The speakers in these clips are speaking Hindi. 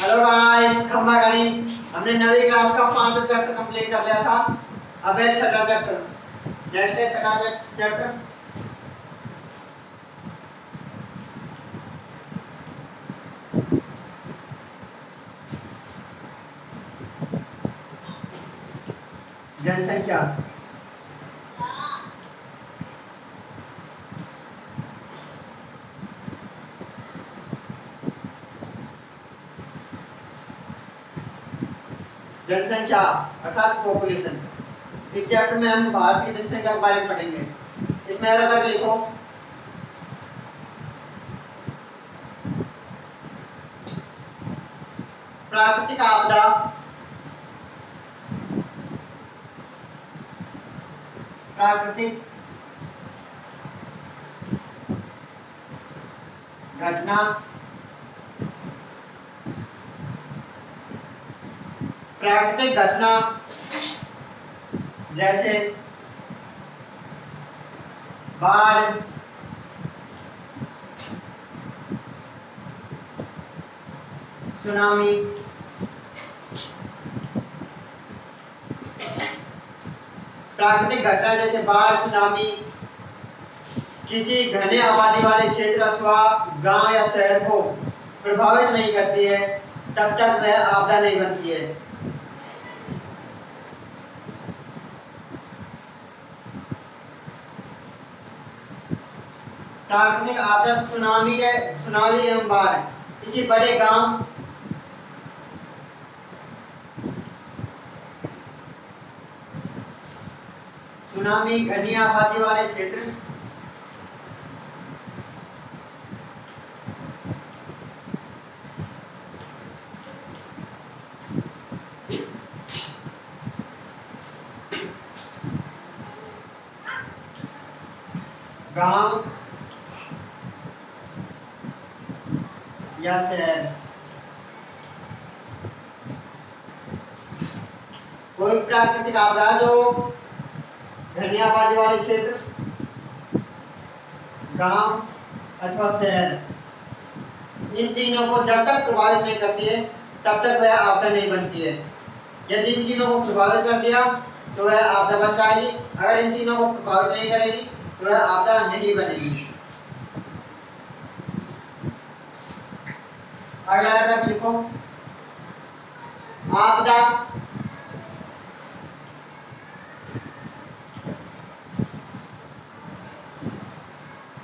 हेलो गाइस, खंबा गाड़ी। हमने नवी क्लास का 5 चैप्टर कंप्लीट कर लिया था। अब है छठा चैप्टर। नेक्स्ट है छठा चैप्टर। जनसंख्या। जनसंख्या अर्थात पॉपुलेशन। इस चैप्टर में हम भारत की जनसंख्या के बारे में पढ़ेंगे। इसमें अलग अलग लिखो। प्राकृतिक आपदा, प्राकृतिक घटना, प्राकृतिक घटना जैसे बाढ़, सुनामी, प्राकृतिक घटना जैसे बाढ़, सुनामी किसी घने आबादी वाले क्षेत्र अथवा गांव या शहर को प्रभावित नहीं करती है, तब तक वह आपदा नहीं बनती है। प्राकृतिक आपदा सुनामी एवं बाढ़ किसी बड़े गांव सुनामी घनी आबादी वाले क्षेत्र गांव या शहर, कोई प्राकृतिक आपदा जो घनी आबादी वाले क्षेत्र, गांव अथवा शहर, इन तीनों को जब तक प्रभावित नहीं करती है तब तक वह आपदा नहीं बनती है। यदि इन तीनों को प्रभावित कर दिया तो वह आपदा बन जाएगी। अगर इन तीनों को प्रभावित नहीं करेगी तो वह आपदा नहीं बनेगी। अगला रकम लिखो। आपदा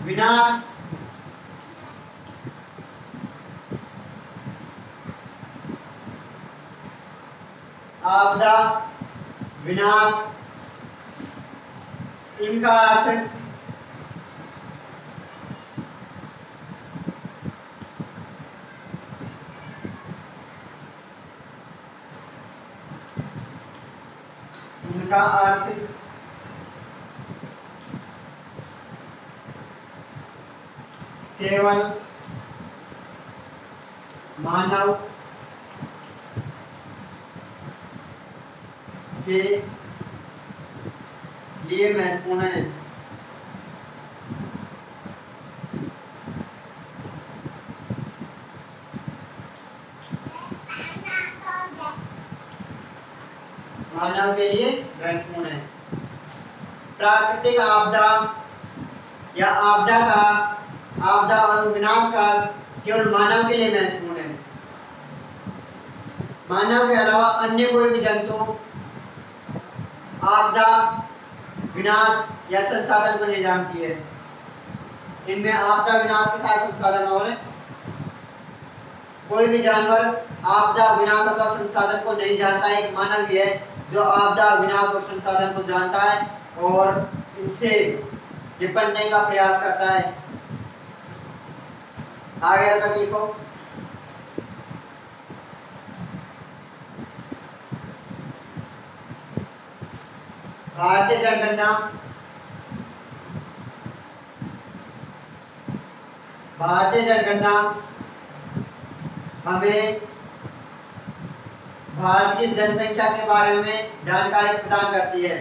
विनाश, आपदा विनाश, इनका अर्थ केवल मानव के लिए महत्वपूर्ण है। मानव के लिए महत्वपूर्ण है। प्राकृतिक आपदा या आपदा और विनाश का केवल मानव के लिए महत्वपूर्ण है। मानव के अलावा अन्य कोई भी जंतु आपदा, विनाश या संसाधन को नहीं जानती है। इनमें आपदा विनाश के साथ संसाधन और है। कोई भी जानवर आपदा, विनाश अथवा संसाधन को नहीं जानता है। एक मानव ही है जो आपदा, विनाश और संसाधन को जानता है और इनसे निपटने का प्रयास करता है। आगे तक लिखो। भारतीय जनगणना, भारतीय जनगणना हमें भारत की जनसंख्या के बारे में जानकारी प्रदान करती है।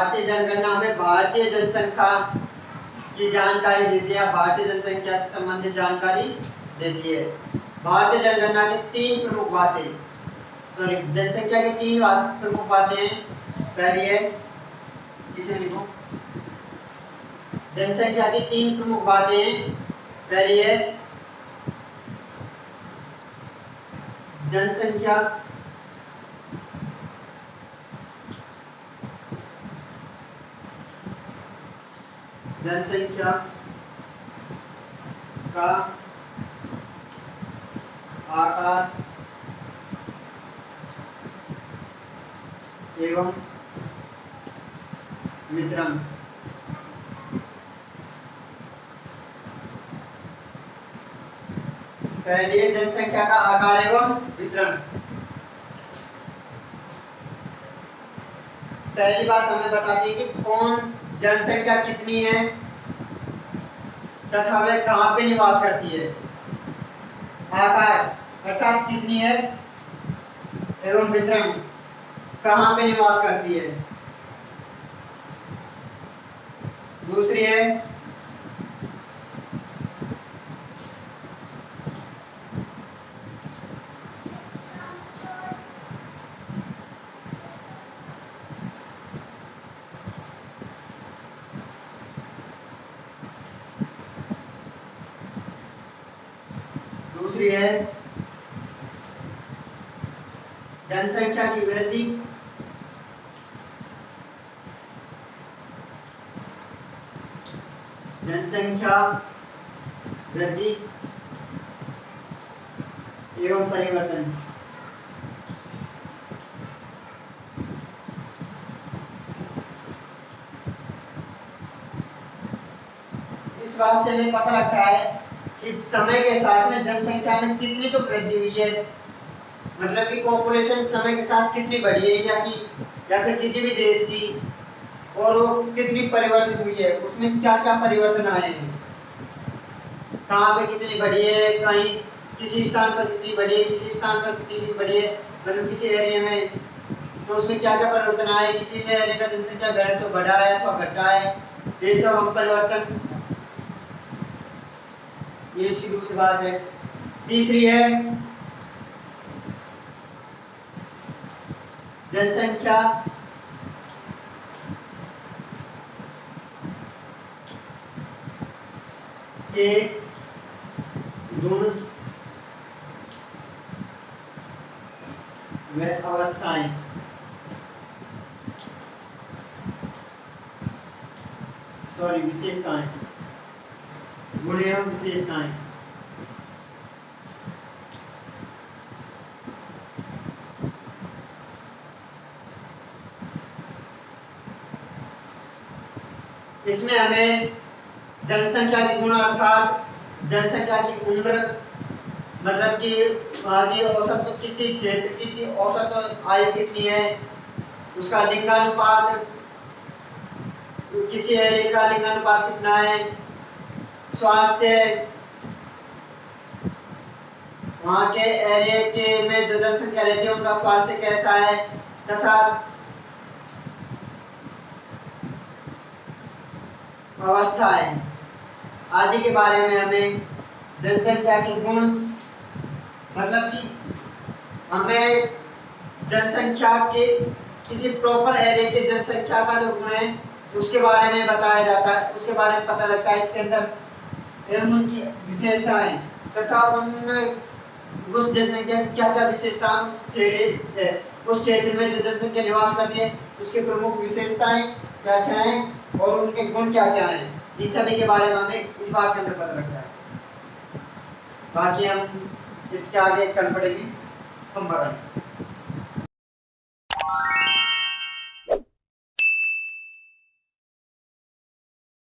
भारतीय जनगणना हमें भारतीय जनसंख्या की जानकारी देती है, भारतीय जनसंख्या से संबंधित जानकारी देती है। भारतीय जनगणना के तीन प्रमुख बातें, सॉरी जनसंख्या की तीन प्रमुख बातें हैं। पहली है, इसे लिखो, जनसंख्या की तीन प्रमुख बातें हैं। पहली है जनसंख्या का आकार एवं वितरण। पहली है जनसंख्या का आकार एवं वितरण। पहली बात हमें बताती है कि कौन जनसंख्या कितनी है तथा वह कहाँ पे निवास करती है। आकार अर्थात कितनी है एवं वितरण कहाँ पे निवास करती है। दूसरी है जनसंख्या की वृद्धि। जनसंख्या वृद्धि एवं परिवर्तन। इस बात से हमें पता लगता है कि समय के साथ में जनसंख्या में कितनी तो वृद्धि हुई है, मतलब कि पॉपुलेशन समय के साथ कितनी बढ़ी है इंडिया की या फिर किसी भी देश की, और वो कितनी परिवर्तित हुई है, उसमें क्या क्या परिवर्तन आए हैं, कहाँ पे कितनी बढ़ी है, कहीं किसी स्थान पर कितनी बढ़ी है, किसी स्थान पर कितनी बढ़ी है, मतलब किसी एरिया में, तो उसमें क्या क्या परिवर्तन आए, किसी एरिया का जनसंख्या घनत्व तो बढ़ा है अथवा घटा है, ये सब हम परिवर्तन, ये इसकी दूसरी बात है। तीसरी है जनसंख्या के गुण व अवस्थाएं। सॉरी विशेषताएं, गुण एवं विशेषताएं। इसमें हमें जनसंख्या के गुण अर्थात जनसंख्या की उम्र, मतलब कि वहाँ की औसत, किसी क्षेत्र की औसत आयु कितनी है, उसका लिंगानुपात, किसी एरिया का लिंगानुपात कितना है, स्वास्थ्य, वहाँ के एरिया के में जो जनसंख्या रहती है उनका स्वास्थ्य कैसा है, तथा अवस्थाएं आदि के बारे में हमें जनसंख्या के गुण, मतलब कि हमें जनसंख्या के किसी प्रॉपर एरिया के जनसंख्या का जो गुण है उसके बारे में बताया जाता है, उसके बारे में पता लगता है इसके अंदर, एवं उनकी विशेषताएं तथा उस जनसंख्या क्या क्या विशेषताएं उस क्षेत्र में जो जनसंख्या निवास करती है उसके प्रमुख विशेषताएं क्या क्या हैं और उनके गुण क्या क्या हैं, इन सभी के बारे में हमें इस बात के अंदर पता लगता है। बाकी हम इसके आगे कल पढ़ेंगे। हम